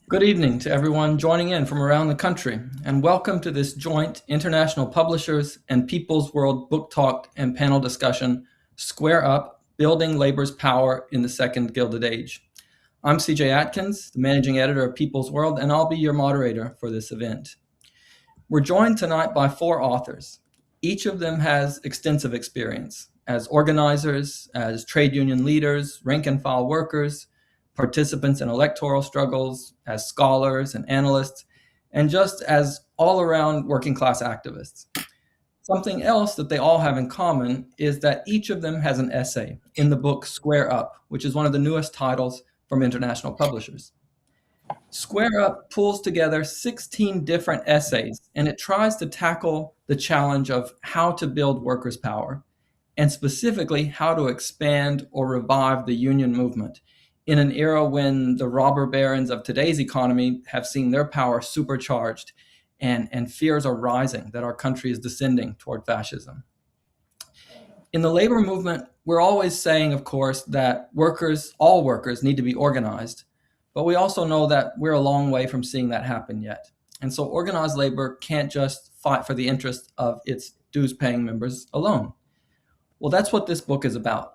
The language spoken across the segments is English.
Good evening to everyone joining in from around the country, and welcome to this joint International Publishers and People's World Book Talk and panel discussion, Square Up, Building Labor's Power in the Second Gilded Age. I'm CJ Atkins, the managing editor of People's World, and I'll be your moderator for this event. We're joined tonight by four authors. Each of them has extensive experience as organizers, as trade union leaders, rank and file workers, participants in electoral struggles, as scholars and analysts, and just as all around working class activists. Something else that they all have in common is that each of them has an essay in the book Square Up, which is one of the newest titles from international publishers. Square Up pulls together 16 different essays, and it tries to tackle the challenge of how to build workers' power, and specifically how to expand or revive the union movement in an era when the robber barons of today's economy have seen their power supercharged and fears are rising that our country is descending toward fascism. In the labor movement, we're always saying, of course, that all workers need to be organized, but we also know that we're a long way from seeing that happen yet. And so organized labor can't just fight for the interest of its dues-paying members alone. Well, that's what this book is about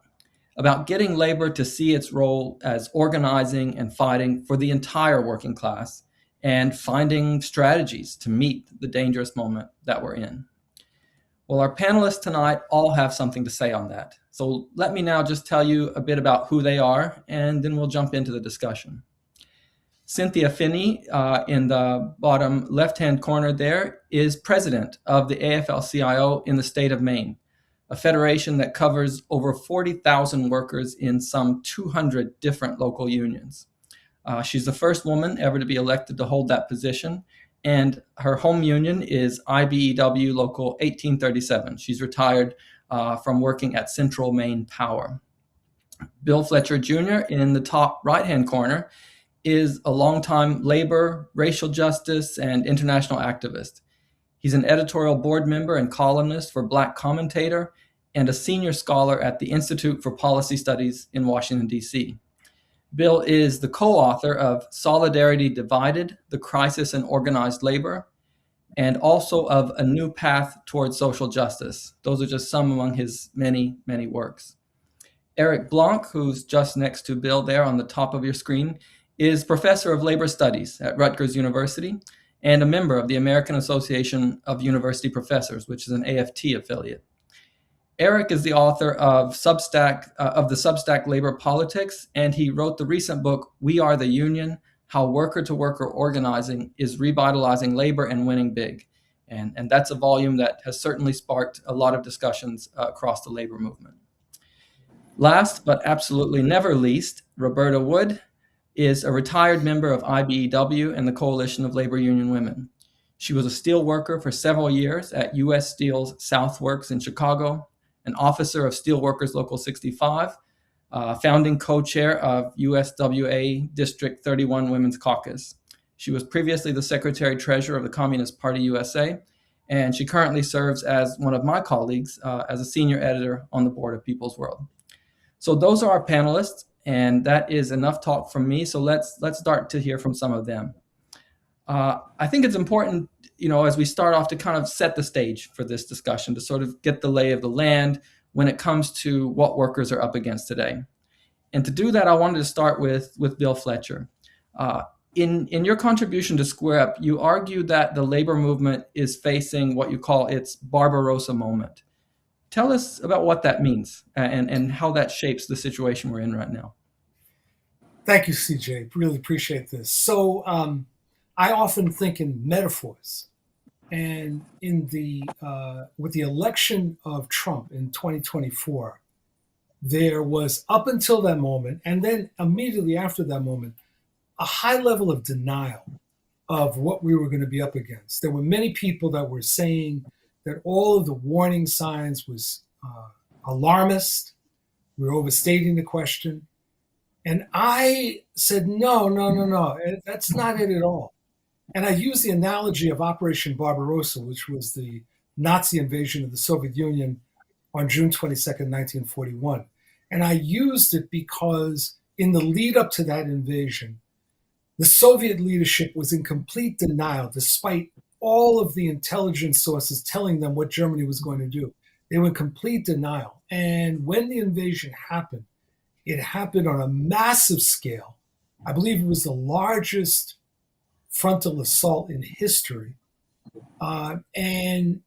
getting labor to see its role as organizing and fighting for the entire working class and finding strategies to meet the dangerous moment that we're in. Well, our panelists tonight all have something to say on that. So let me now just tell you a bit about who they are, and then we'll jump into the discussion. Cynthia Phinney, in the bottom left-hand corner there, is president of the AFL-CIO in the state of Maine, a federation that covers over 40,000 workers in some 200 different local unions. She's the first woman ever to be elected to hold that position, and her home union is IBEW Local 1837. She's retired from working at Central Maine Power. Bill Fletcher Jr. in the top right-hand corner is a longtime labor, racial justice, and international activist. He's an editorial board member and columnist for Black Commentator and a senior scholar at the Institute for Policy Studies in Washington, D.C. Bill is the co-author of Solidarity Divided, The Crisis in Organized Labor, and also of A New Path Towards Social Justice. Those are just some among his many, many works. Eric Blanc, who's just next to Bill there on the top of your screen, is professor of labor studies at Rutgers University and a member of the American Association of University Professors, which is an AFT affiliate. Eric is the author of the Substack Labor Politics, and he wrote the recent book, We Are the Union, How Worker-to-Worker Organizing is Revitalizing Labor and Winning Big. And that's a volume that has certainly sparked a lot of discussions across the labor movement. Last, but absolutely never least, Roberta Wood is a retired member of IBEW and the Coalition of Labor Union Women. She was a steel worker for several years at U.S. Steel's Southworks in Chicago, an officer of Steelworkers Local 65, founding co-chair of USWA District 31 Women's Caucus. She was previously the secretary-treasurer of the Communist Party USA, and she currently serves as one of my colleagues as a senior editor on the board of People's World. So those are our panelists, and that is enough talk from me. So let's start to hear from some of them. I think it's important, as we start off, to kind of set the stage for this discussion, to sort of get the lay of the land when it comes to what workers are up against today. And to do that, I wanted to start with Bill Fletcher. In your contribution to Square Up, you argue that the labor movement is facing what you call its Barbarossa moment. Tell us about what that means and how that shapes the situation we're in right now. Thank you, CJ. Really appreciate this. So I often think in metaphors, and with the election of Trump in 2024, there was, up until that moment, and then immediately after that moment, a high level of denial of what we were going to be up against. There were many people that were saying that all of the warning signs was alarmist. We were overstating the question. And I said, no, that's not it at all. And I used the analogy of Operation Barbarossa, which was the Nazi invasion of the Soviet Union on June 22nd, 1941. And I used it because in the lead up to that invasion, The Soviet leadership was in complete denial, despite all of the intelligence sources telling them what Germany was going to do. They were in complete denial. And when the invasion happened, it happened on a massive scale. I believe it was the largest frontal assault in history. And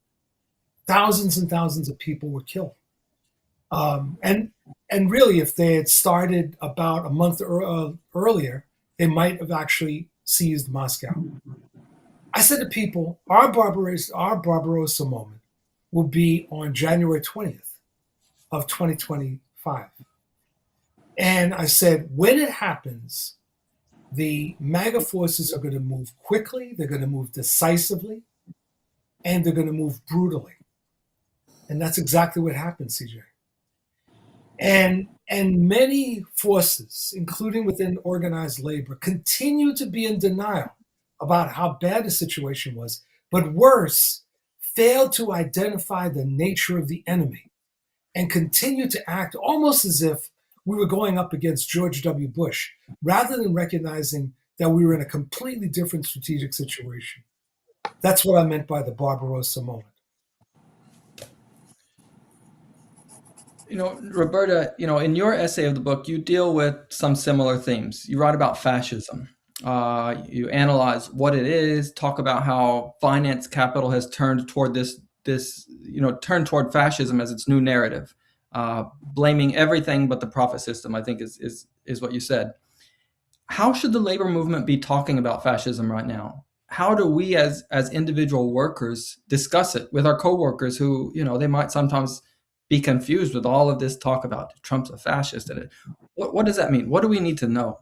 thousands of people were killed. Um, and and really, if they had started about a month earlier, they might have actually seized Moscow. I said to people, our Barbarossa moment will be on January 20th of 2025. And I said, when it happens, the MAGA forces are going to move quickly, they're going to move decisively, and they're going to move brutally. And that's exactly what happened, CJ. And many forces, including within organized labor, continue to be in denial about how bad the situation was, but worse, failed to identify the nature of the enemy and continue to act almost as if we were going up against George W. Bush, rather than recognizing that we were in a completely different strategic situation. That's what I meant by the Barbarossa moment. Roberta, in your essay of the book, you deal with some similar themes. You write about fascism. You analyze what it is, talk about how finance capital has turned toward turned toward fascism as its new narrative, blaming everything but the profit system, I think is what you said. How should the labor movement be talking about fascism right now? How do we as individual workers discuss it with our coworkers who, they might sometimes be confused with all of this talk about Trump's a fascist? And what does that mean? What do we need to know?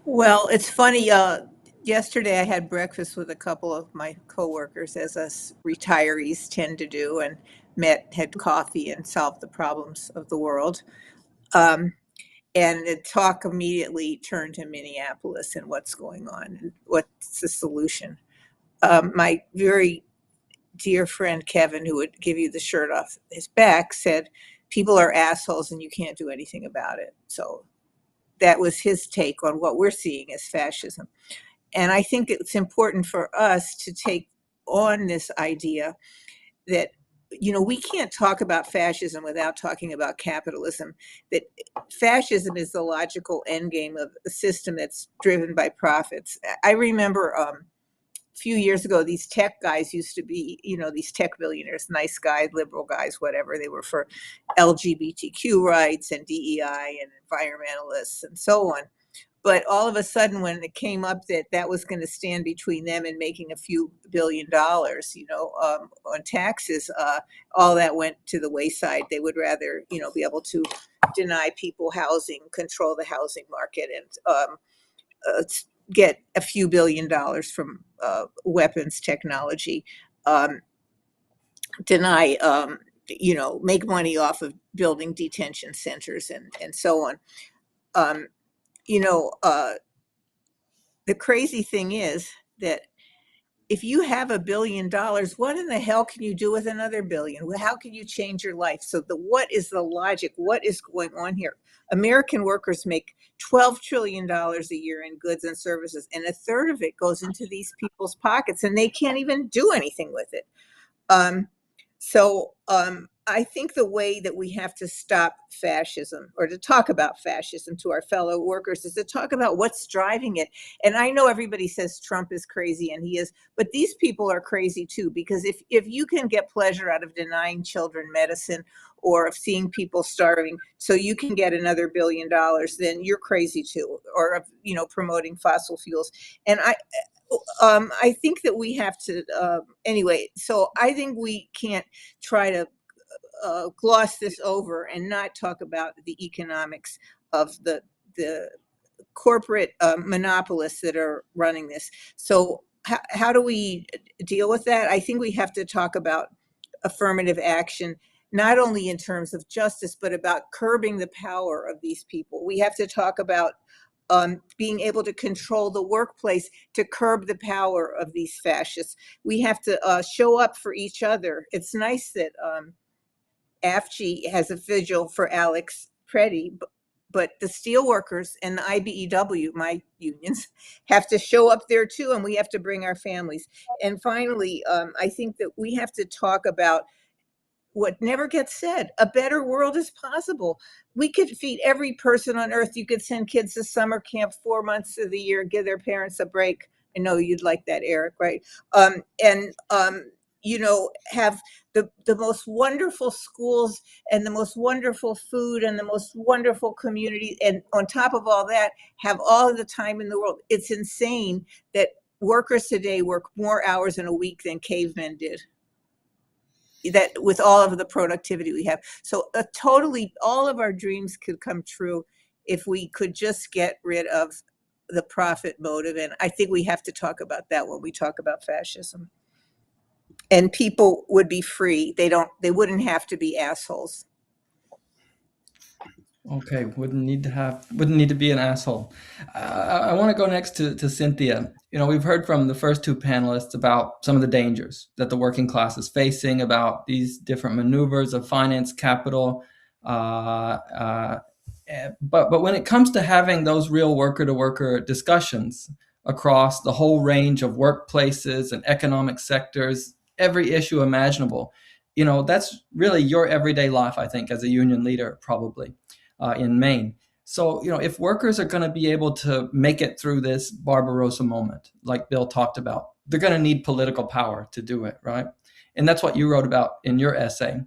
Well, it's funny. Yesterday, I had breakfast with a couple of my coworkers, as us retirees tend to do, and had coffee, and solved the problems of the world. And the talk immediately turned to Minneapolis and what's going on and what's the solution. My very dear friend Kevin, who would give you the shirt off his back, said, "People are assholes and you can't do anything about it." So that was his take on what we're seeing as fascism. And I think it's important for us to take on this idea that, we can't talk about fascism without talking about capitalism, that fascism is the logical endgame of a system that's driven by profits. I remember a few years ago, these tech guys used to be, these tech billionaires, nice guys, liberal guys, whatever. They were for LGBTQ rights and DEI and environmentalists and so on. But all of a sudden, when it came up that was going to stand between them and making a few $1 billion, on taxes, all that went to the wayside. They would rather, be able to deny people housing, control the housing market, and get a few $1 billion from weapons technology, deny, make money off of building detention centers and so on. The crazy thing is that if you have $1 billion, what in the hell can you do with another billion? How can you change your life? So what is the logic? What is going on here? American workers make $12 trillion a year in goods and services, and a third of it goes into these people's pockets, and they can't even do anything with it. So I think the way that we have to stop fascism, or to talk about fascism to our fellow workers, is to talk about what's driving it. And I know everybody says Trump is crazy, and he is, but these people are crazy too, because if you can get pleasure out of denying children medicine or of seeing people starving so you can get another $1 billion, then you're crazy too, or of promoting fossil fuels. And I think that we have to, anyway, so I think we can't try to gloss this over and not talk about the economics of the corporate monopolists that are running this. So how do we deal with that? I think we have to talk about affirmative action, not only in terms of justice, but about curbing the power of these people. We have to talk about being able to control the workplace to curb the power of these fascists. We have to show up for each other. It's nice that AFG has a vigil for Alex Preddy, but the steelworkers and the IBEW, my unions, have to show up there too, and we have to bring our families. And finally, I think that we have to talk about what never gets said. A better world is possible. We could feed every person on earth. You could send kids to summer camp 4 months of the year, give their parents a break. I know you'd like that, Eric, right? And have the most wonderful schools and the most wonderful food and the most wonderful community. And on top of all that, have all the time in the world. It's insane that workers today work more hours in a week than cavemen did, that with all of the productivity we have. So totally all of our dreams could come true if we could just get rid of the profit motive. And I think we have to talk about that when we talk about fascism. And people would be free. They wouldn't have to be assholes. Okay, wouldn't need to be an asshole. I want to go next to Cynthia. We've heard from the first two panelists about some of the dangers that the working class is facing, about these different maneuvers of finance, capital. But when it comes to having those real worker-to-worker discussions across the whole range of workplaces and economic sectors, every issue imaginable, that's really your everyday life, I think, as a union leader, probably. In Maine. So, if workers are going to be able to make it through this Barbarossa moment, like Bill talked about, they're going to need political power to do it, right? And that's what you wrote about in your essay.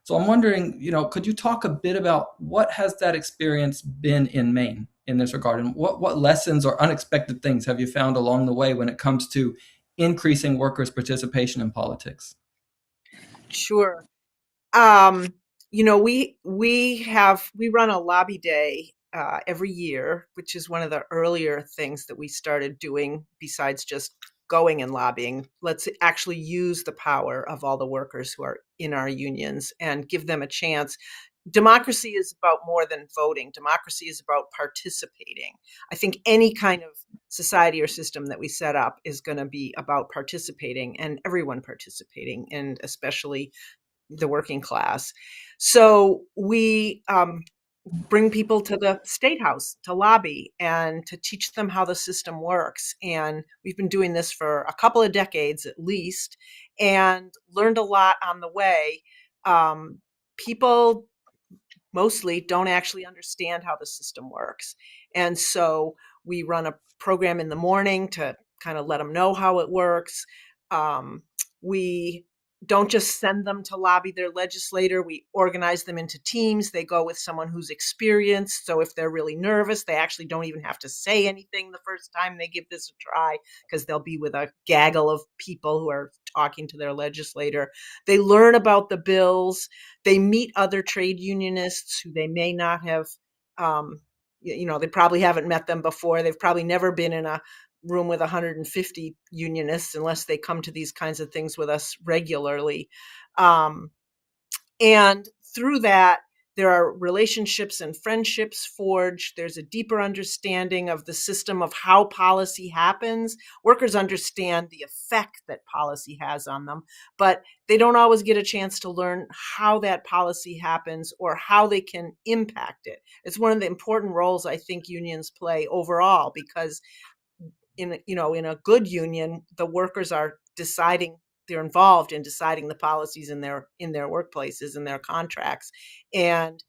So I'm wondering, could you talk a bit about what has that experience been in Maine in this regard? And what lessons or unexpected things have you found along the way when it comes to increasing workers' participation in politics? Sure. We run a lobby day every year, which is one of the earlier things that we started doing besides just going and lobbying. Let's actually use the power of all the workers who are in our unions and give them a chance. Democracy is about more than voting. Democracy is about participating. I think any kind of society or system that we set up is going to be about participating and everyone participating, and especially the working class. So we bring people to the State House to lobby and to teach them how the system works. And we've been doing this for a couple of decades at least, and learned a lot on the way. People mostly don't actually understand how the system works. And so we run a program in the morning to kind of let them know how it works. We don't just send them to lobby their legislator. We organize them into teams. They go with someone who's experienced. So if they're really nervous, they actually don't even have to say anything the first time they give this a try, because they'll be with a gaggle of people who are talking to their legislator. They learn about the bills. They meet other trade unionists who they may not have, they probably haven't met them before. They've probably never been in a room with 150 unionists unless they come to these kinds of things with us regularly. And through that, there are relationships and friendships forged. There's a deeper understanding of the system of how policy happens. Workers understand the effect that policy has on them, but they don't always get a chance to learn how that policy happens or how they can impact it. It's one of the important roles I think unions play overall, because in a good union, the workers are deciding, they're involved in deciding the policies in their workplaces and their contracts. And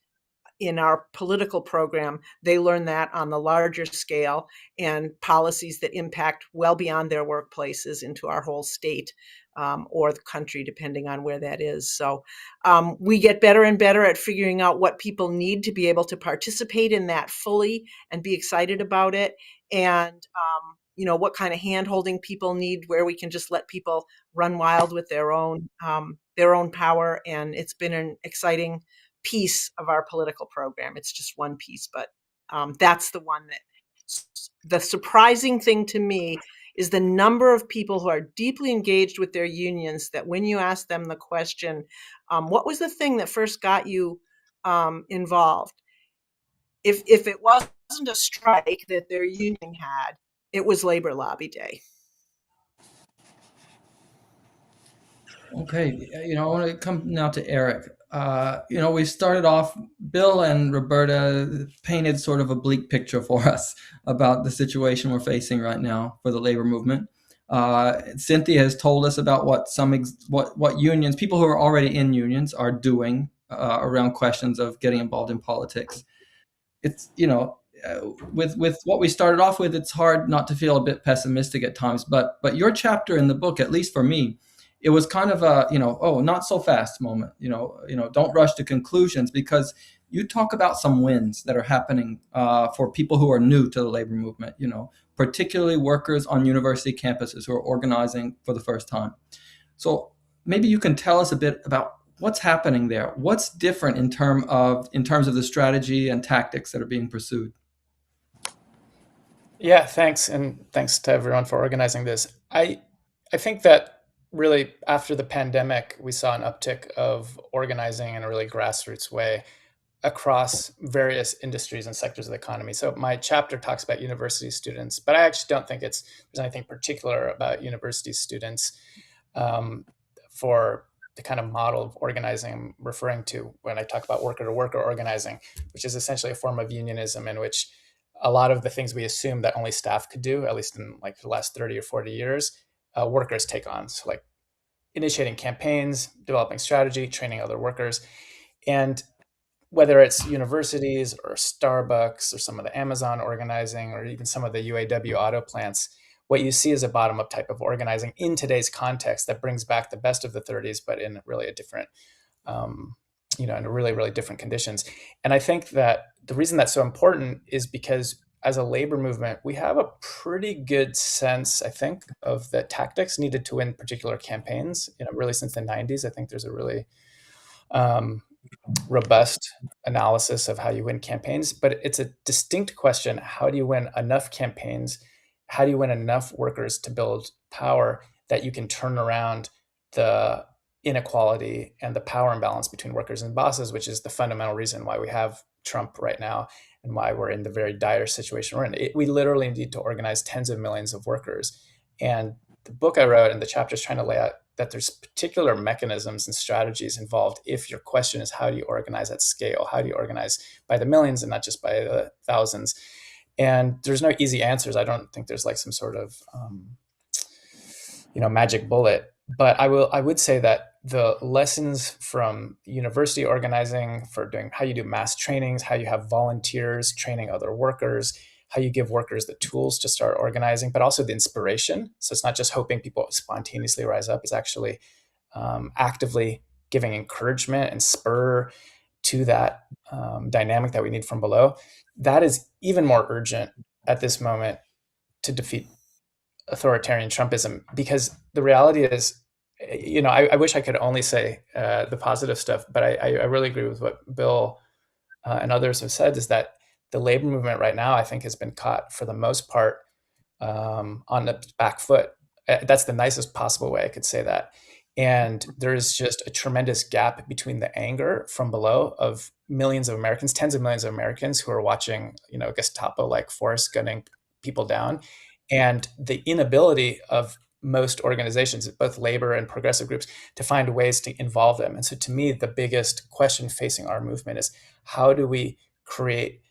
in our political program, they learn that on the larger scale, and policies that impact well beyond their workplaces into our whole state or the country, depending on where that is. So we get better and better at figuring out what people need to be able to participate in that fully and be excited about it. And what kind of hand-holding people need, where we can just let people run wild with their own power. And it's been an exciting piece of our political program. It's just one piece, but that's the one that the surprising thing to me is the number of people who are deeply engaged with their unions, that when you ask them the question, what was the thing that first got you involved? If it wasn't a strike that their union had, it was Labor Lobby Day. Okay, I want to come now to Eric. we started off, Bill and Roberta painted sort of a bleak picture for us about the situation we're facing right now for the labor movement. Cynthia has told us about what unions, people who are already in unions, are doing around questions of getting involved in politics. It's, with what we started off with, it's hard not to feel a bit pessimistic at times. But your chapter in the book, at least for me, it was kind of a, oh, not so fast moment. Don't rush to conclusions, because you talk about some wins that are happening for people who are new to the labor movement. Particularly workers on university campuses who are organizing for the first time. So maybe you can tell us a bit about what's happening there. What's different in terms of the strategy and tactics that are being pursued? Yeah, thanks. And thanks to everyone for organizing this. I think that really after the pandemic, we saw an uptick of organizing in a really grassroots way across various industries and sectors of the economy. So my chapter talks about university students, but I actually don't think there's anything particular about university students for the kind of model of organizing I'm referring to when I talk about worker-to-worker organizing, which is essentially a form of unionism in which a lot of the things we assume that only staff could do, at least in like the last 30 or 40 years, workers take on. So like initiating campaigns, developing strategy, training other workers. And whether it's universities or Starbucks or some of the Amazon organizing or even some of the UAW auto plants, what you see is a bottom-up type of organizing in today's context that brings back the best of the 30s, but in really a different, in really, really different conditions. And I think that the reason that's so important is because as a labor movement, we have a pretty good sense, I think, of the tactics needed to win particular campaigns. Really since the 90s, I think there's a really robust analysis of how you win campaigns, but it's a distinct question. How do you win enough campaigns? How do you win enough workers to build power that you can turn around the inequality and the power imbalance between workers and bosses, which is the fundamental reason why we have Trump right now and why we're in the very dire situation we're in. We literally need to organize tens of millions of workers. And the book I wrote and the chapter is trying to lay out that there's particular mechanisms and strategies involved if your question is how do you organize at scale? How do you organize by the millions and not just by the thousands? And there's no easy answers. I don't think there's like some sort of magic bullet. But I would say that the lessons from university organizing for doing how you do mass trainings, how you have volunteers training other workers, how you give workers the tools to start organizing, but also the inspiration. So it's not just hoping people spontaneously rise up, it's actually actively giving encouragement and spur to that dynamic that we need from below. That is even more urgent at this moment to defeat authoritarian Trumpism, because the reality is, I wish I could only say the positive stuff, but I really agree with what Bill and others have said, is that the labor movement right now, I think, has been caught for the most part on the back foot. That's the nicest possible way I could say that. And there is just a tremendous gap between the anger from below of millions of Americans, tens of millions of Americans who are watching, Gestapo-like force gunning people down, and the inability of most organizations, both labor and progressive groups, to find ways to involve them. And so to me, the biggest question facing our movement is how do we create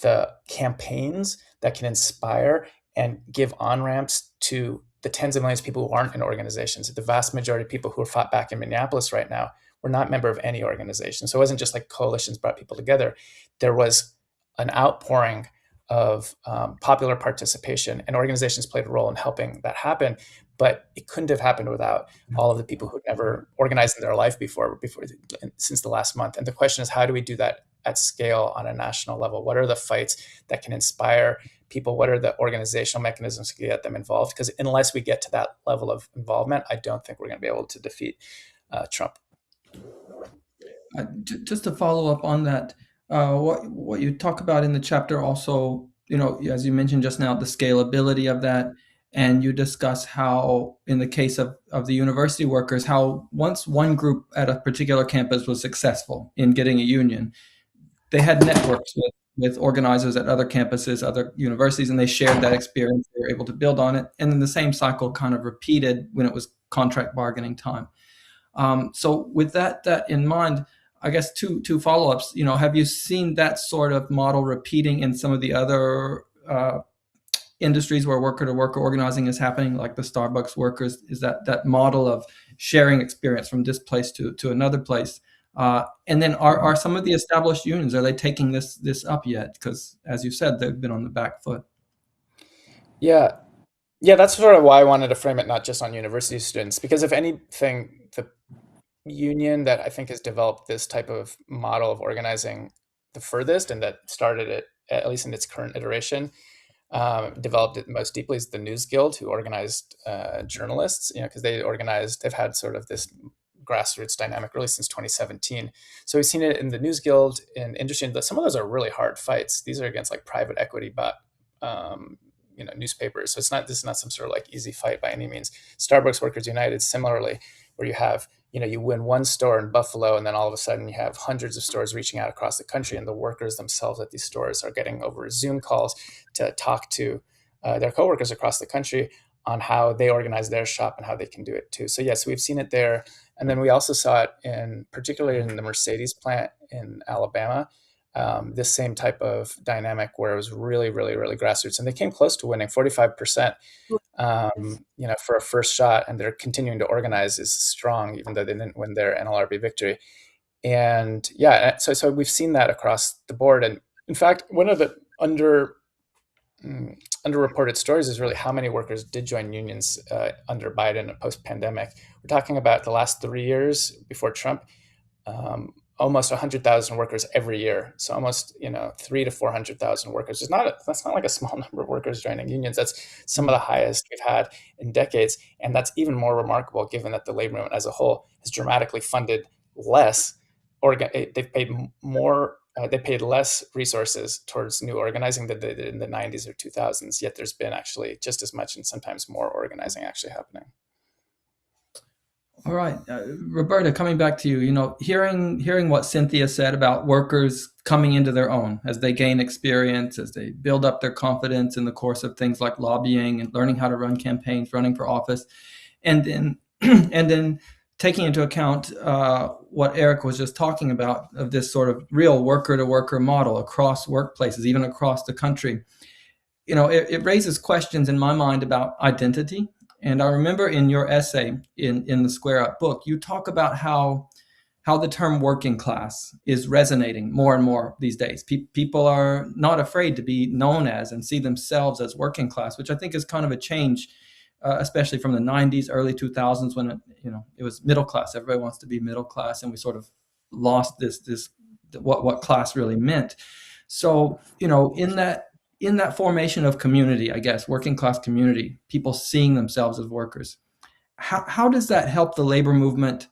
the campaigns that can inspire and give on-ramps to the tens of millions of people who aren't in organizations. The vast majority of people who are fought back in Minneapolis right now were not member of any organization. So it wasn't just like coalitions brought people together. There was an outpouring of popular participation, and organizations played a role in helping that happen. But it couldn't have happened without all of the people who'd never organized in their life before since the last month. And the question is, how do we do that at scale on a national level? What are the fights that can inspire people? What are the organizational mechanisms to get them involved? Because unless we get to that level of involvement, I don't think we're going to be able to defeat Trump. Just to follow up on that, what you talk about in the chapter also, as you mentioned just now, the scalability of that. And you discuss how, in the case of the university workers, how once one group at a particular campus was successful in getting a union, they had networks with organizers at other campuses, other universities, and they shared that experience. They were able to build on it. And then the same cycle kind of repeated when it was contract bargaining time. So with that in mind, I guess two follow-ups. Have you seen that sort of model repeating in some of the other industries where worker-to-worker organizing is happening, like the Starbucks workers? Is that model of sharing experience from this place to another place? And then are some of the established unions, are they taking this up yet? Because as you said, they've been on the back foot. Yeah. Yeah, that's sort of why I wanted to frame it not just on university students, because if anything, the union that I think has developed this type of model of organizing the furthest and that started it, at least in its current iteration, developed it most deeply is the News Guild, who organized journalists, because they've had sort of this grassroots dynamic really since 2017. So we've seen it in the News Guild, in industry, but some of those are really hard fights. These are against like private equity, but newspapers. So this is not some sort of like easy fight by any means. Starbucks Workers United, similarly, where you have, you win one store in Buffalo, and then all of a sudden you have hundreds of stores reaching out across the country, and the workers themselves at these stores are getting over Zoom calls to talk to their coworkers across the country on how they organize their shop and how they can do it too. So yes, we've seen it there. And then we also saw it particularly in the Mercedes plant in Alabama, this same type of dynamic where it was really, really, really grassroots. And they came close to winning 45%, for a first shot, and they're continuing to organize is strong, even though they didn't win their NLRB victory. And yeah, so we've seen that across the board. And in fact, one of the underreported stories is really how many workers did join unions under Biden and post-pandemic. We're talking about the last 3 years before Trump, almost 100,000 workers every year. So almost 300,000 to 400,000 workers. That's not like a small number of workers joining unions. That's some of the highest we've had in decades, and that's even more remarkable given that the labor movement as a whole has dramatically funded less. They've paid more. They paid less resources towards new organizing than they did in the 90s or 2000s. Yet there's been actually just as much and sometimes more organizing actually happening. All right, Roberta, coming back to you, hearing what Cynthia said about workers coming into their own as they gain experience, as they build up their confidence in the course of things like lobbying and learning how to run campaigns, running for office, and then taking into account what Eric was just talking about of this sort of real worker-to-worker model across workplaces, even across the country. It raises questions in my mind about identity. And I remember in your essay in the Square Up book, you talk about how the term working class is resonating more and more these days. People are not afraid to be known as and see themselves as working class, which I think is kind of a change, especially from the 90s, early 2000s, when it was middle class. Everybody wants to be middle class, and we sort of lost this what class really meant. So in that formation of community, I guess, working class community, people seeing themselves as workers, how does that help the labor movement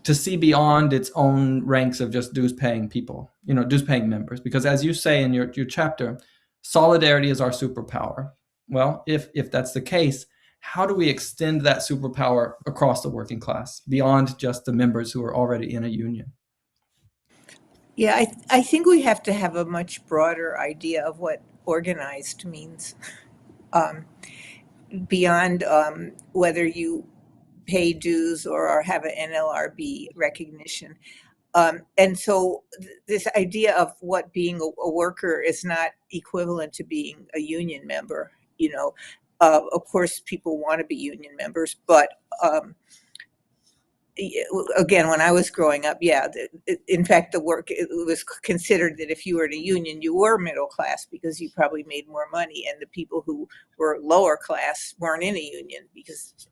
to see beyond its own ranks of just dues-paying people, dues-paying members? Because as you say in your chapter, solidarity is our superpower. Well, if that's the case, how do we extend that superpower across the working class beyond just the members who are already in a union? Yeah, I think we have to have a much broader idea of what organized means, beyond whether you pay dues or have an NLRB recognition. And so this idea of what being a worker is not equivalent to being a union member. Of course, people want to be union members, but again, when I was growing up, in fact, it was considered that if you were in a union, you were middle class because you probably made more money, and the people who were lower class weren't in a union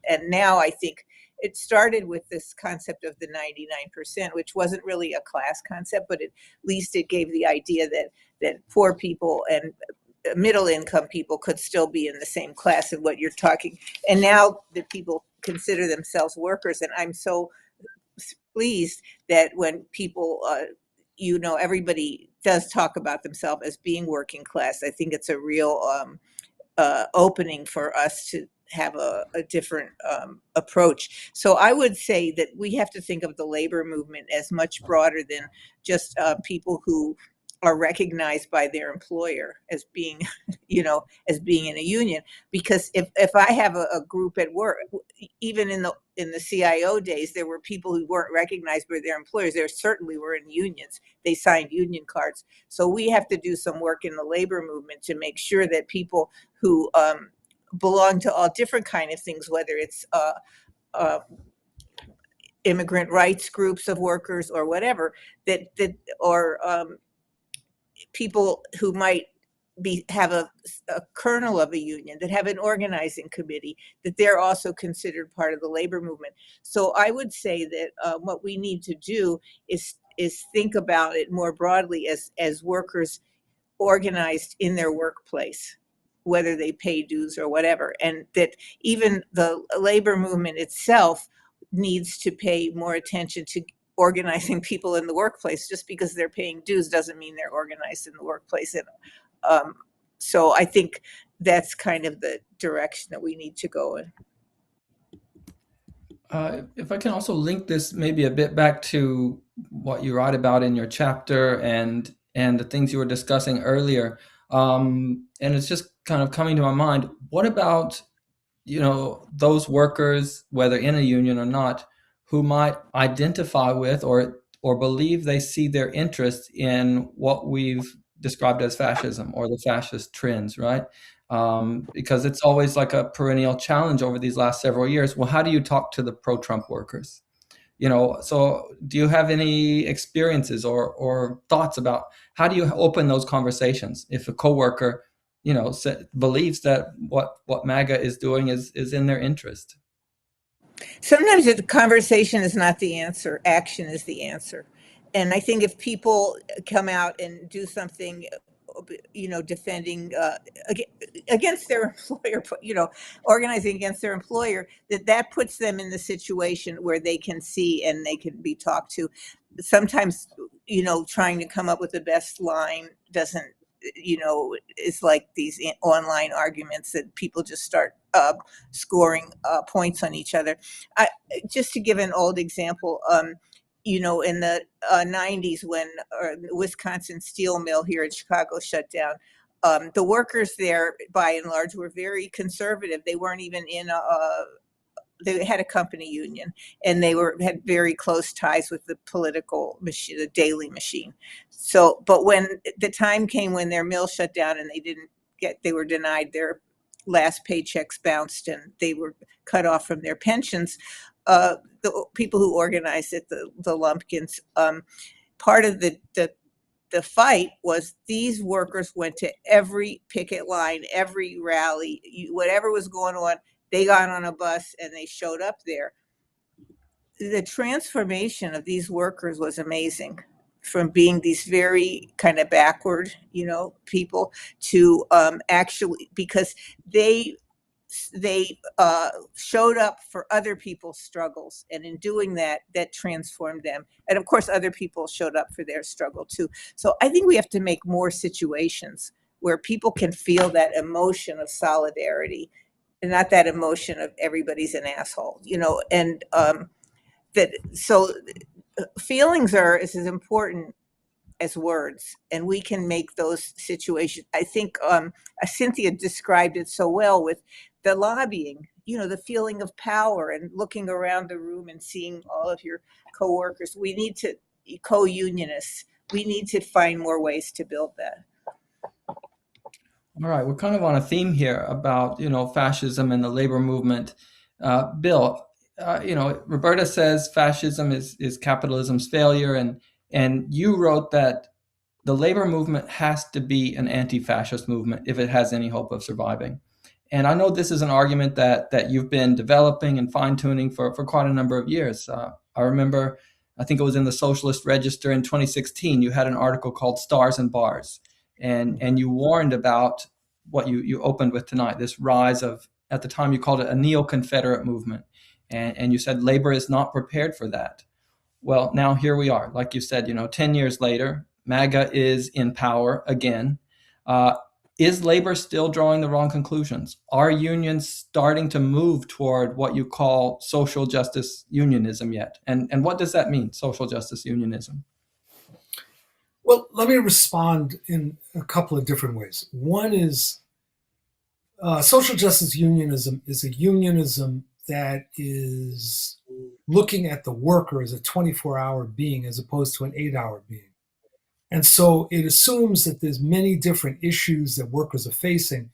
and now I think it started with this concept of the 99%, which wasn't really a class concept, but at least it gave the idea that poor people and middle income people could still be in the same class of what you're talking. And now that people consider themselves workers, and I'm so pleased that when people, everybody does talk about themselves as being working class. I think it's a real opening for us to have a different approach. So I would say that we have to think of the labor movement as much broader than just people who are recognized by their employer as being, as being in a union. Because if I have a group at work, even in the CIO days, there were people who weren't recognized by their employers. There certainly were in unions. They signed union cards. So we have to do some work in the labor movement to make sure that people who belong to all different kind of things, whether it's immigrant rights groups of workers or whatever, or people who might have a kernel of a union, that have an organizing committee, that they're also considered part of the labor movement. So I would say that what we need to do is think about it more broadly as workers organized in their workplace, whether they pay dues or whatever, and that even the labor movement itself needs to pay more attention to organizing people in the workplace. Just because they're paying dues doesn't mean they're organized in the workplace. And so I think that's kind of the direction that we need to go in. If I can also link this maybe a bit back to what you write about in your chapter and the things you were discussing earlier, and it's just kind of coming to my mind. What about those workers, whether in a union or not, who might identify with or believe they see their interest in what we've described as fascism or the fascist trends, right? Because it's always like a perennial challenge over these last several years. Well, how do you talk to the pro-Trump workers? So do you have any experiences or thoughts about how do you open those conversations if a coworker believes that what MAGA is doing is in their interest? Sometimes the conversation is not the answer. Action is the answer. And I think if people come out and do something, defending against their employer, organizing against their employer, that puts them in the situation where they can see and they can be talked to. Sometimes, trying to come up with the best line doesn't, it's like these online arguments that people just start scoring points on each other. Just to give an old example, in the 90s when the Wisconsin steel mill here in Chicago shut down, the workers there, by and large, were very conservative. They weren't even in they had a company union, and they had very close ties with the political machine, the daily machine. So, but when the time came when their mill shut down and they were denied their last paychecks, bounced, and they were cut off from their pensions, the people who organized it, the Lumpkins, part of the fight was these workers went to every picket line, every rally, whatever was going on. They got on a bus and they showed up there. The transformation of these workers was amazing, from being these very kind of backward, people to actually, because they showed up for other people's struggles, and in doing that transformed them. And of course, other people showed up for their struggle too. So I think we have to make more situations where people can feel that emotion of solidarity, and not that emotion of everybody's an asshole, and so feelings are as important as words, and we can make those situations. I think Cynthia described it so well with the lobbying, the feeling of power and looking around the room and seeing all of your coworkers. We need to, co-unionists, we need to find more ways to build that. All right, we're kind of on a theme here about fascism and the labor movement. Bill, Roberta says fascism is capitalism's failure, and you wrote that the labor movement has to be an anti-fascist movement if it has any hope of surviving. And I know this is an argument that you've been developing and fine-tuning for quite a number of years. I remember, I think it was in the Socialist Register in 2016, you had an article called Stars and Bars, and you warned about what you opened with tonight, this rise of, at the time you called it a neo-Confederate movement. And you said labor is not prepared for that. Well, now here we are. Like you said, 10 years later, MAGA is in power again. Is labor still drawing the wrong conclusions? Are unions starting to move toward what you call social justice unionism yet? And what does that mean, social justice unionism? Well, let me respond in a couple of different ways. One is social justice unionism is a unionism that is looking at the worker as a 24-hour being as opposed to an 8-hour being. And so it assumes that there's many different issues that workers are facing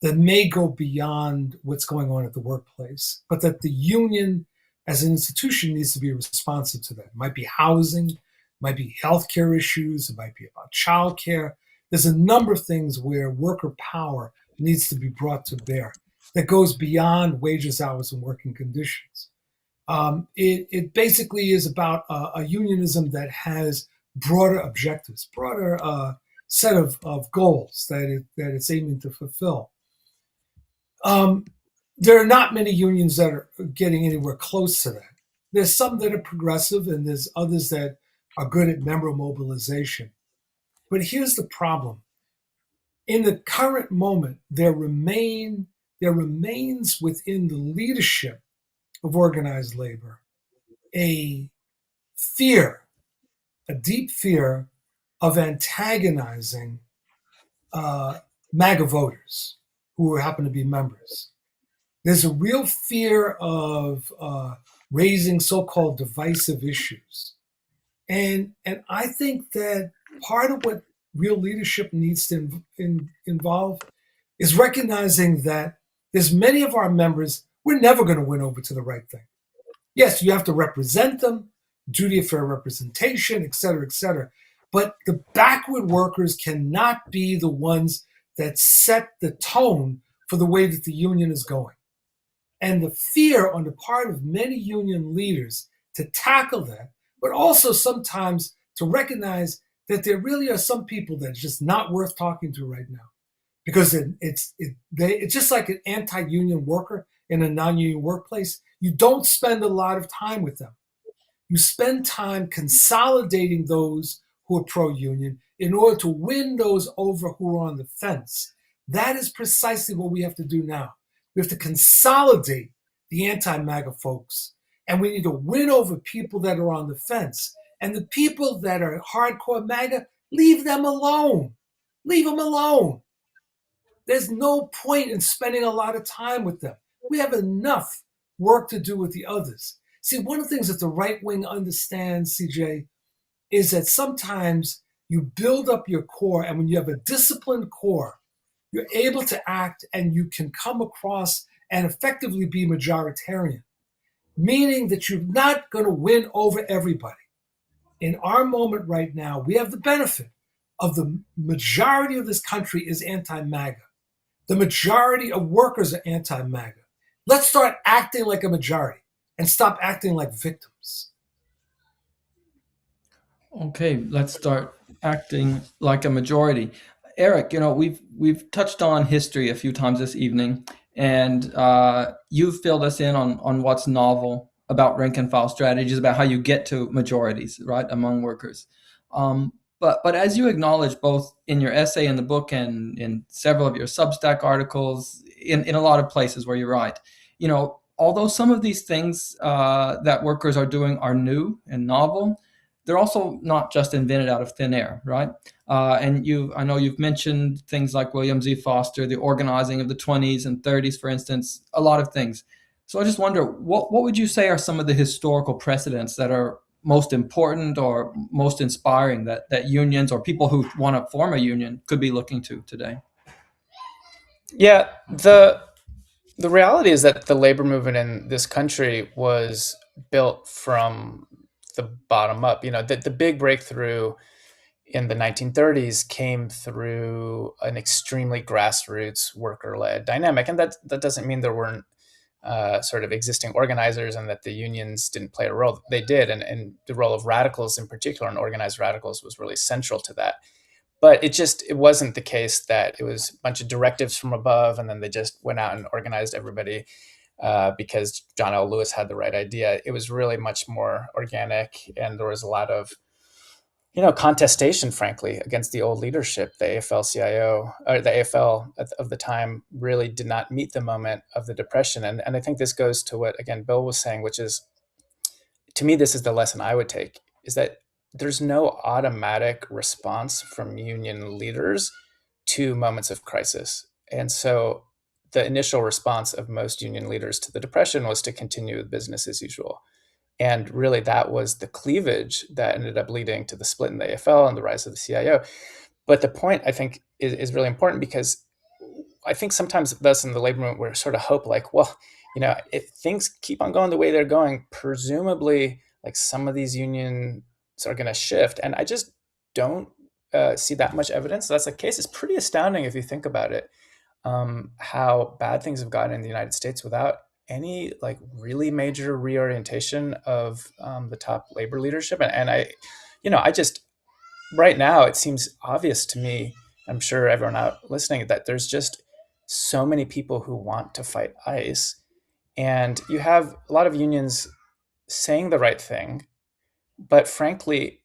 that may go beyond what's going on at the workplace, but that the union as an institution needs to be responsive to that. It might be housing, it might be healthcare issues, it might be about childcare. There's a number of things where worker power needs to be brought to bear that goes beyond wages, hours, and working conditions. It basically is about a unionism that has broader objectives, broader set of goals that it's aiming to fulfill. There are not many unions that are getting anywhere close to that. There's some that are progressive, and there's others that are good at member mobilization. But here's the problem. In the current moment, there remains within the leadership of organized labor a fear, a deep fear of antagonizing MAGA voters who happen to be members. There's a real fear of raising so-called divisive issues. And I think that part of what real leadership needs to involve is recognizing that there's many of our members, we're never going to win over to the right thing. Yes, you have to represent them, duty of fair representation, et cetera, et cetera. But the backward workers cannot be the ones that set the tone for the way that the union is going. And the fear on the part of many union leaders to tackle that, but also sometimes to recognize that there really are some people that are just not worth talking to right now. Because it's just like an anti-union worker in a non-union workplace. You don't spend a lot of time with them. You spend time consolidating those who are pro-union in order to win those over who are on the fence. That is precisely what we have to do now. We have to consolidate the anti-MAGA folks, and we need to win over people that are on the fence. And the people that are hardcore MAGA, leave them alone. Leave them alone. There's no point in spending a lot of time with them. We have enough work to do with the others. See, one of the things that the right wing understands, CJ, is that sometimes you build up your core, and when you have a disciplined core, you're able to act and you can come across and effectively be majoritarian, meaning that you're not going to win over everybody. In our moment right now, we have the benefit of the majority of this country is anti-MAGA. The majority of workers are anti-MAGA. Let's start acting like a majority and stop acting like victims. Okay, let's start acting like a majority. Eric, we've touched on history a few times this evening, and you've filled us in on what's novel about rank and file strategies, about how you get to majorities, right, among workers. But as you acknowledge both in your essay in the book and in several of your Substack articles, in a lot of places where you write, although some of these things that workers are doing are new and novel, they're also not just invented out of thin air, right? And I know you've mentioned things like William Z. Foster, the organizing of the 20s and 30s, for instance, a lot of things. So I just wonder, what would you say are some of the historical precedents that are most important or most inspiring that unions or people who want to form a union could be looking to today? Yeah, the reality is that the labor movement in this country was built from the bottom up. The big breakthrough in the 1930s came through an extremely grassroots worker-led dynamic. And that doesn't mean there weren't sort of existing organizers and that the unions didn't play a role. They did. And the role of radicals in particular, and organized radicals, was really central to that. But it wasn't the case that it was a bunch of directives from above and then they just went out and organized everybody because John L. Lewis had the right idea. It was really much more organic, and there was a lot of contestation, frankly, against the old leadership. The AFL-CIO, or the AFL of the time, really did not meet the moment of the Depression. And I think this goes to what, again, Bill was saying, which is, to me, this is the lesson I would take, is that there's no automatic response from union leaders to moments of crisis. And so the initial response of most union leaders to the Depression was to continue with business as usual. And really, that was the cleavage that ended up leading to the split in the AFL and the rise of the CIO. But the point, I think, is really important, because I think sometimes us in the labor movement, we're sort of hope like, well, if things keep on going the way they're going, presumably, like, some of these unions are going to shift. And I just don't see that much evidence that's the case. It's pretty astounding if you think about it, how bad things have gotten in the United States without any like really major reorientation of the top labor leadership. And I just, right now, it seems obvious to me, I'm sure everyone out listening, that there's just so many people who want to fight ICE. And you have a lot of unions saying the right thing, but frankly,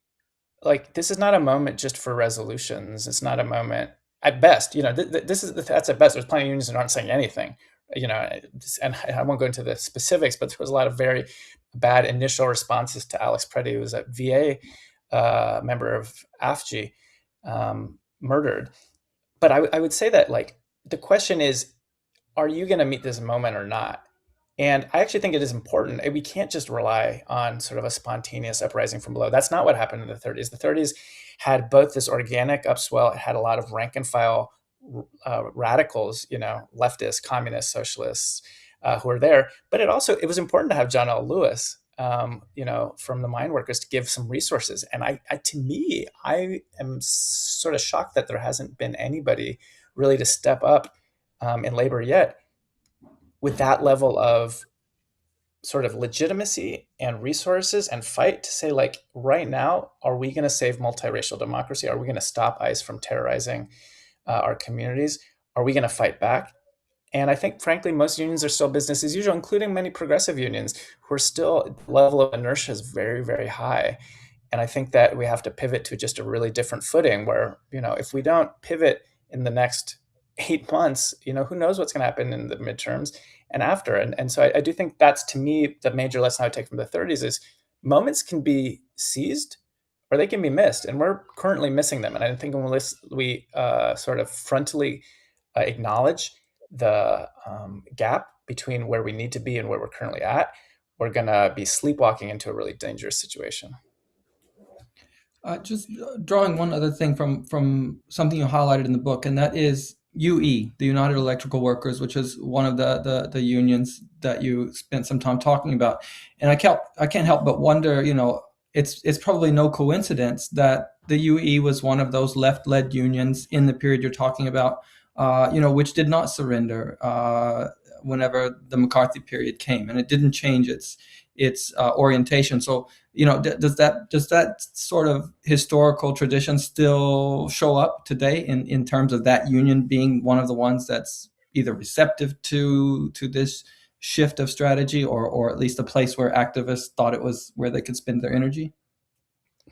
like, this is not a moment just for resolutions. It's not a moment, at best, that's at best. There's plenty of unions that aren't saying anything, and I won't go into the specifics, but there was a lot of very bad initial responses to Alex Preddy, who was a VA member of AFG, murdered. But I would say that, like, the question is, are you going to meet this moment or not? And I actually think it is important. We can't just rely on sort of a spontaneous uprising from below. That's not what happened in the 30s. The 30s had both this organic upswell. It had a lot of rank and file radicals, leftists, communists, socialists, who were there. But it was important to have John L. Lewis, from the mine workers, to give some resources. And I am sort of shocked that there hasn't been anybody really to step up in labor yet with that level of sort of legitimacy and resources and fight to say, like, right now, are we going to save multiracial democracy? Are we going to stop ICE from terrorizing our communities? Are we going to fight back? And I think, frankly, most unions are still business as usual, including many progressive unions, who are still, the level of inertia is very, very high. And I think that we have to pivot to just a really different footing where, if we don't pivot in the next 8 months, who knows what's going to happen in the midterms and after. And so I do think that's, to me, the major lesson I would take from the 30s is moments can be seized or they can be missed. And we're currently missing them. And I think unless we sort of frontally acknowledge the gap between where we need to be and where we're currently at, we're going to be sleepwalking into a really dangerous situation. Just drawing one other thing from something you highlighted in the book, and that is UE, the United Electrical Workers, which is one of the unions that you spent some time talking about. And I can't help but wonder, it's probably no coincidence that the UE was one of those left-led unions in the period you're talking about, which did not surrender whenever the McCarthy period came, and it didn't change its orientation. So, does that sort of historical tradition still show up today in terms of that union being one of the ones that's either receptive to this shift of strategy, or at least a place where activists thought it was where they could spend their energy?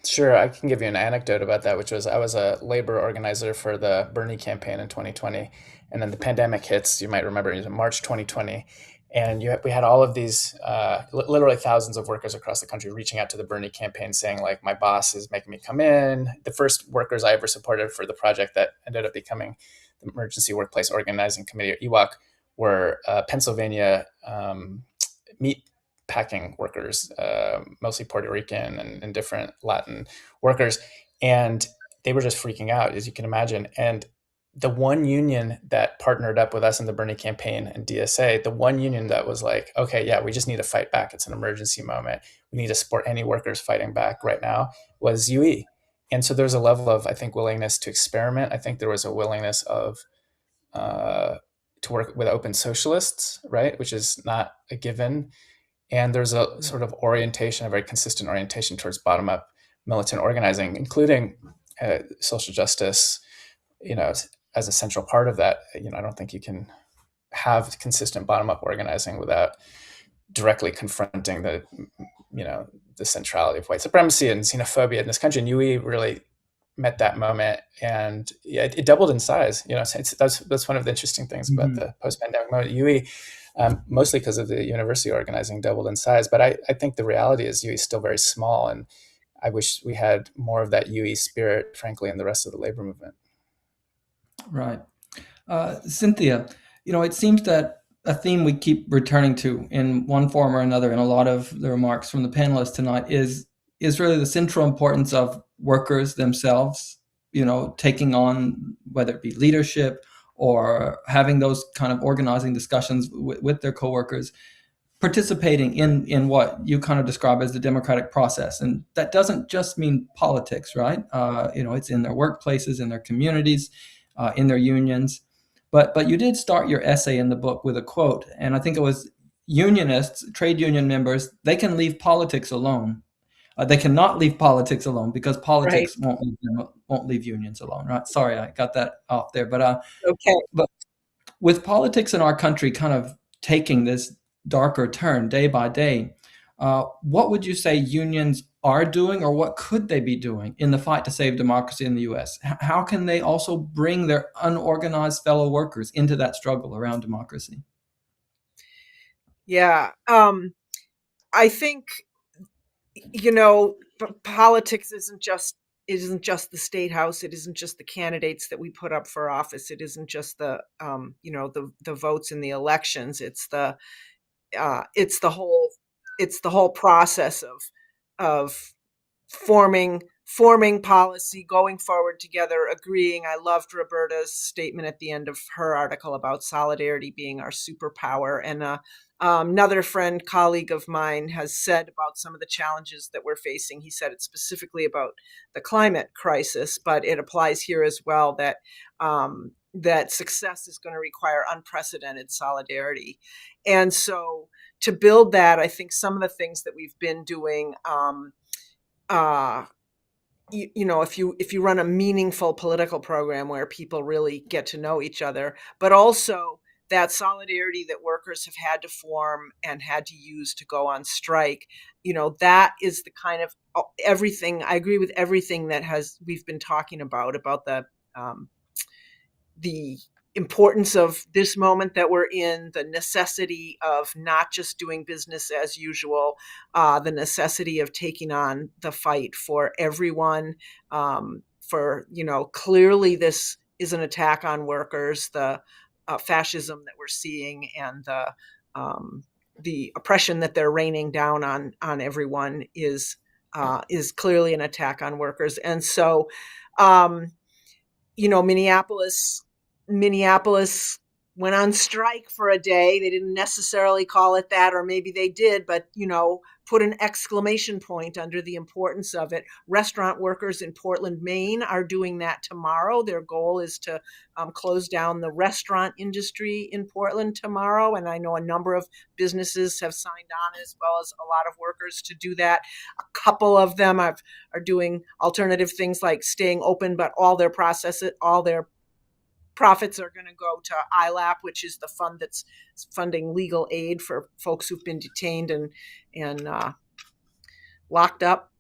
Sure, I can give you an anecdote about that, which was I was a labor organizer for the Bernie campaign in 2020, and then the pandemic hits. You might remember it was in March 2020, and we had all of these, literally thousands of workers across the country reaching out to the Bernie campaign saying, like, my boss is making me come in. The first workers I ever supported for the project that ended up becoming the Emergency Workplace Organizing Committee, or EWOC, were Pennsylvania meat packing workers, mostly Puerto Rican and different Latin workers. And they were just freaking out, as you can imagine. And the one union that partnered up with us in the Bernie campaign and DSA, the one union that was like, okay, yeah, we just need to fight back. It's an emergency moment. We need to support any workers fighting back right now, was UE. And so there's a level of, I think, willingness to experiment. I think there was a willingness of to work with open socialists, right, which is not a given. And there's a sort of orientation, a very consistent orientation towards bottom-up militant organizing, including social justice, as a central part of that. I don't think you can have consistent bottom-up organizing without directly confronting the centrality of white supremacy and xenophobia in this country. And UE really met that moment, and it doubled in size. That's one of the interesting things about the post-pandemic moment. UE, mostly because of the university organizing, doubled in size. But I think the reality is UE is still very small, and I wish we had more of that UE spirit, frankly, in the rest of the labor movement. Right. Cynthia, it seems that a theme we keep returning to in one form or another in a lot of the remarks from the panelists tonight is really the central importance of workers themselves, taking on, whether it be leadership or having those kind of organizing discussions with their coworkers, participating in what you kind of describe as the democratic process. And that doesn't just mean politics, right? It's in their workplaces, in their communities, in their unions. But you did start your essay in the book with a quote, and I think it was, unionists, trade union members, they can leave politics alone. They cannot leave politics alone because politics won't leave unions alone, right? Sorry, I got that off there. Okay. But with politics in our country kind of taking this darker turn day by day, what would you say unions are doing, or what could they be doing in the fight to save democracy in the U.S.? How can they also bring their unorganized fellow workers into that struggle around democracy? Yeah. I think, politics isn't just the state house. It isn't just the candidates that we put up for office. It isn't just the votes in the elections. It's the whole process of forming policy, going forward together, agreeing. I loved Roberta's statement at the end of her article about solidarity being our superpower. And another friend, colleague of mine, has said about some of the challenges that we're facing. He said it specifically about the climate crisis, but it applies here as well, that that success is going to require unprecedented solidarity. And so to build that, I think some of the things that we've been doing, if you run a meaningful political program where people really get to know each other, but also that solidarity that workers have had to form and had to use to go on strike, that is the kind of everything. I agree with everything that we've been talking about the importance of this moment that we're in, the necessity of not just doing business as usual, the necessity of taking on the fight for everyone. Clearly this is an attack on workers, the fascism that we're seeing, and the oppression that they're raining down on everyone is clearly an attack on workers. And so, Minneapolis went on strike for a day. They didn't necessarily call it that, or maybe they did, but, put an exclamation point under the importance of it. Restaurant workers in Portland, Maine are doing that tomorrow. Their goal is to close down the restaurant industry in Portland tomorrow. And I know a number of businesses have signed on, as well as a lot of workers, to do that. A couple of them are doing alternative things like staying open, but all their profits are going to go to ILAP, which is the fund that's funding legal aid for folks who've been detained and locked up.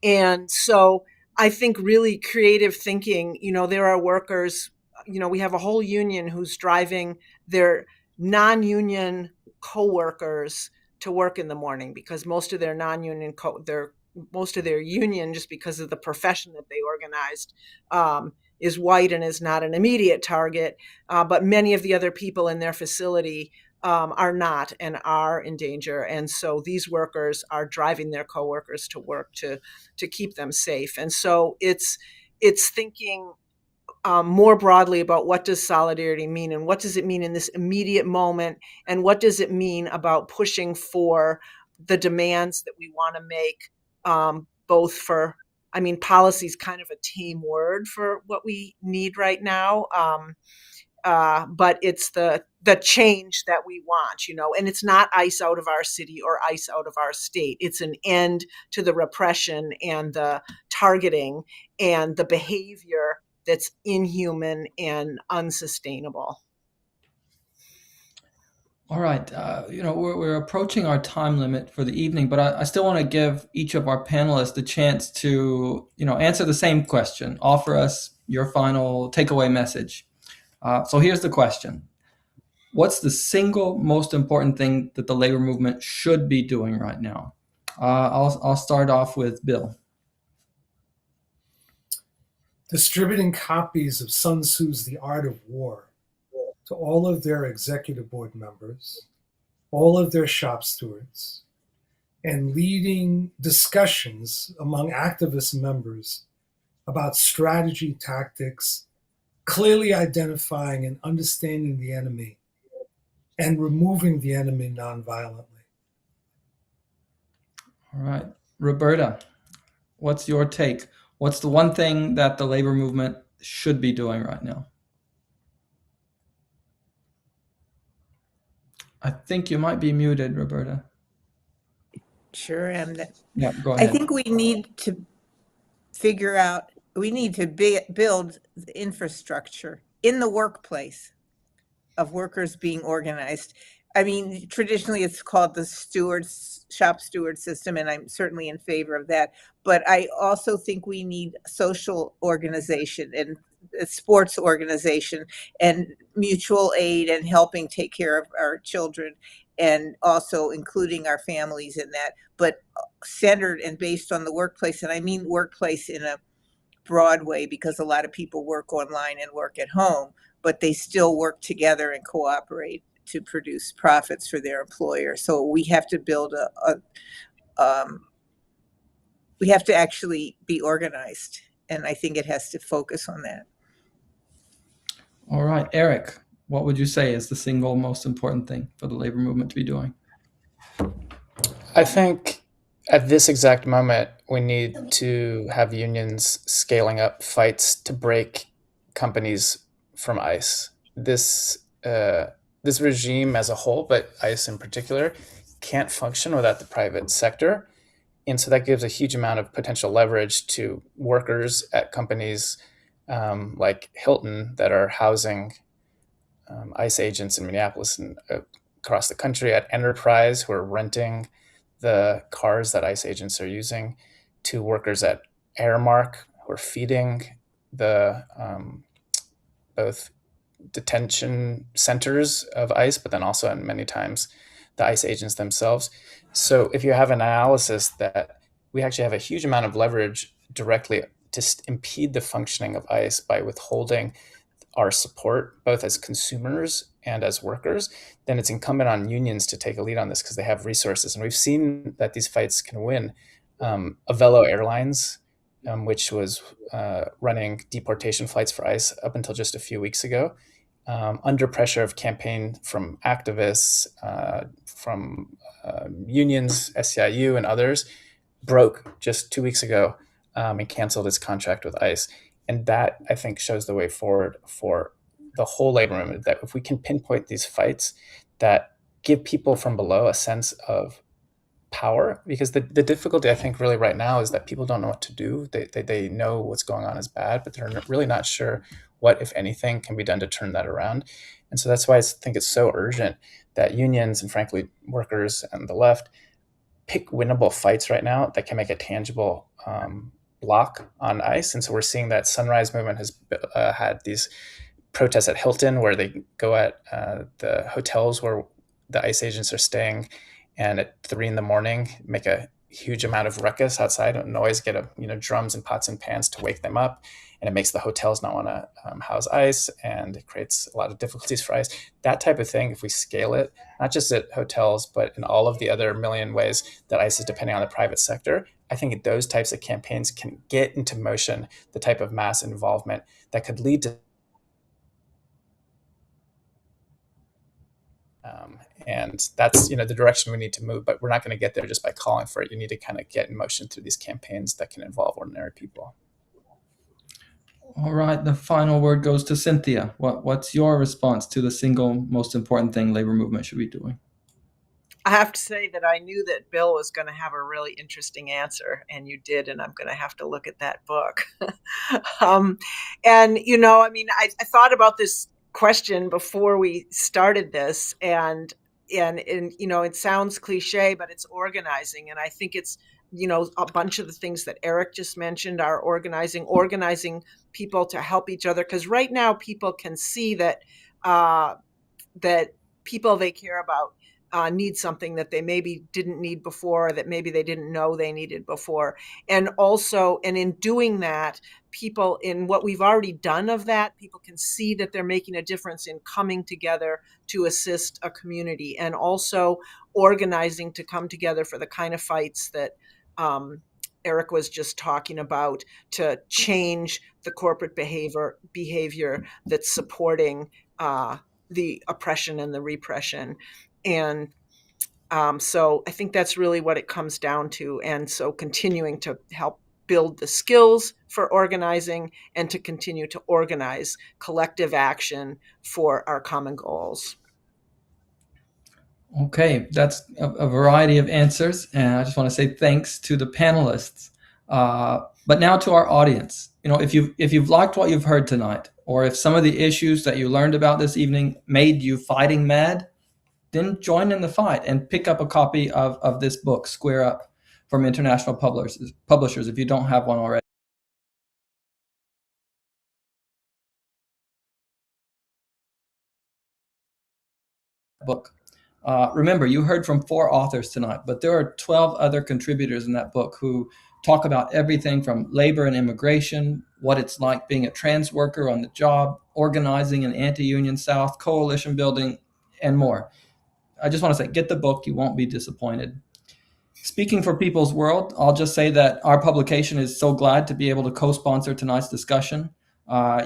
And so I think really creative thinking, there are workers, we have a whole union who's driving their non-union coworkers to work in the morning, because most of their non-union, most of their union, just because of the profession that they organized, is white and is not an immediate target. But many of the other people in their facility are not and are in danger. And so these workers are driving their coworkers to work to keep them safe. And so it's thinking more broadly about what does solidarity mean, and what does it mean in this immediate moment, and what does it mean about pushing for the demands that we want to make, both for, policy is kind of a tame word for what we need right now. But it's the change that we want, and it's not ICE out of our city or ICE out of our state. It's an end to the repression and the targeting and the behavior that's inhuman and unsustainable. All right. We're approaching our time limit for the evening, but I still want to give each of our panelists the chance to, answer the same question. Offer us your final takeaway message. So here's the question. What's the single most important thing that the labor movement should be doing right now? I'll start off with Bill. distributing copies of Sun Tzu's The Art of War to all of their executive board members, all of their shop stewards, and leading discussions among activist members about strategy, tactics, clearly identifying and understanding the enemy, and removing the enemy nonviolently. All right. Roberta, what's your take? What's the one thing that the labor movement should be doing right now? I think you might be muted, Roberta. Sure am. Yeah, go I ahead. think we need to figure out, we need to build the infrastructure in the workplace of workers being organized. I mean, traditionally it's called the shop steward system, and I'm certainly in favor of that. But I also think we need social organization and sports organization and mutual aid and helping take care of our children, and also including our families in that, but centered and based on the workplace. And I mean workplace in a broad way, because a lot of people work online and work at home, but they still work together and cooperate to produce profits for their employer. So we have to build we have to actually be organized, and I think it has to focus on that. All right, Eric, what would you say is the single most important thing for the labor movement to be doing? I think at this exact moment, we need to have unions scaling up fights to break companies from ICE. This regime as a whole, but ICE in particular, can't function without the private sector. And so that gives a huge amount of potential leverage to workers at companies like Hilton that are housing ICE agents in Minneapolis and across the country, at Enterprise who are renting the cars that ICE agents are using, to workers at Airmark who are feeding the both detention centers of ICE, but then also, and many times, the ICE agents themselves. So if you have an analysis that we actually have a huge amount of leverage directly to impede the functioning of ICE by withholding our support, both as consumers and as workers, then it's incumbent on unions to take a lead on this because they have resources. And we've seen that these fights can win. Avelo Airlines, which was running deportation flights for ICE up until just a few weeks ago, under pressure of campaign from activists, from unions, SEIU and others, broke just 2 weeks ago and canceled its contract with ICE. And that, I think, shows the way forward for the whole labor movement, that if we can pinpoint these fights that give people from below a sense of power, because the difficulty, I think, really right now is that people don't know what to do. They know what's going on is bad, but they're really not sure what, if anything, can be done to turn that around. And so that's why I think it's so urgent that unions and, frankly, workers and the left pick winnable fights right now that can make a tangible block on ICE. And so we're seeing that Sunrise Movement has had these protests at Hilton, where they go at the hotels where the ICE agents are staying, and at 3 a.m, make a huge amount of ruckus outside and noise, get drums and pots and pans to wake them up. And it makes the hotels not want to house ICE, and it creates a lot of difficulties for ICE. That type of thing, if we scale it, not just at hotels, but in all of the other million ways that ICE is depending on the private sector, I think those types of campaigns can get into motion the type of mass involvement that could lead to and that's the direction we need to move, but we're not going to get there just by calling for it. You need to kind of get in motion through these campaigns that can involve ordinary people. All right, the final word goes to Cynthia. What's your response to the single most important thing labor movement should be doing? I have to say that I knew that Bill was going to have a really interesting answer, and you did, and I'm going to have to look at that book. I thought about this question before we started this, and it sounds cliche, but it's organizing. And I think it's, a bunch of the things that Eric just mentioned are organizing people to help each other. Because right now people can see that that people they care about need something that they maybe didn't need before, that maybe they didn't know they needed before. And also, and in doing that, people, in what we've already done of that, people can see that they're making a difference in coming together to assist a community, and also organizing to come together for the kind of fights that Eric was just talking about, to change the corporate behavior that's supporting the oppression and the repression. And so I think that's really what it comes down to. And so continuing to help build the skills for organizing, and to continue to organize collective action for our common goals. Okay, that's a variety of answers, and I just want to say thanks to the panelists. But now to our audience. If you've liked what you've heard tonight, or if some of the issues that you learned about this evening made you fighting mad, then join in the fight and pick up a copy of this book, Square Up, from International Publishers if you don't have one already. Book. Remember, you heard from 4 authors tonight, but there are 12 other contributors in that book who talk about everything from labor and immigration, what it's like being a trans worker on the job, organizing an anti-union South, coalition building, and more. I just want to say, get the book. You won't be disappointed. Speaking for People's World, I'll just say that our publication is so glad to be able to co-sponsor tonight's discussion.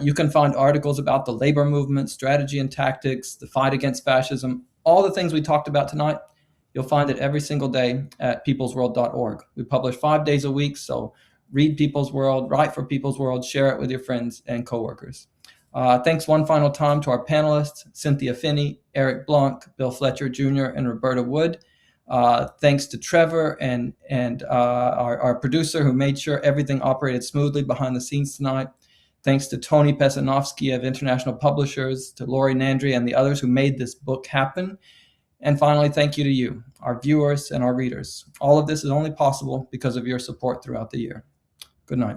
You can find articles about the labor movement, strategy and tactics, the fight against fascism, all the things we talked about tonight. You'll find it every single day at peoplesworld.org. We publish 5 days a week, so read People's World, write for People's World, share it with your friends and coworkers. Thanks one final time to our panelists, Cynthia Phinney, Eric Blanc, Bill Fletcher Jr., and Roberta Wood. Thanks to Trevor and our producer who made sure everything operated smoothly behind the scenes tonight. Thanks to Tony Pesanovsky of International Publishers, to Lori Nandry and the others who made this book happen. And finally, thank you to you, our viewers and our readers. All of this is only possible because of your support throughout the year. Good night.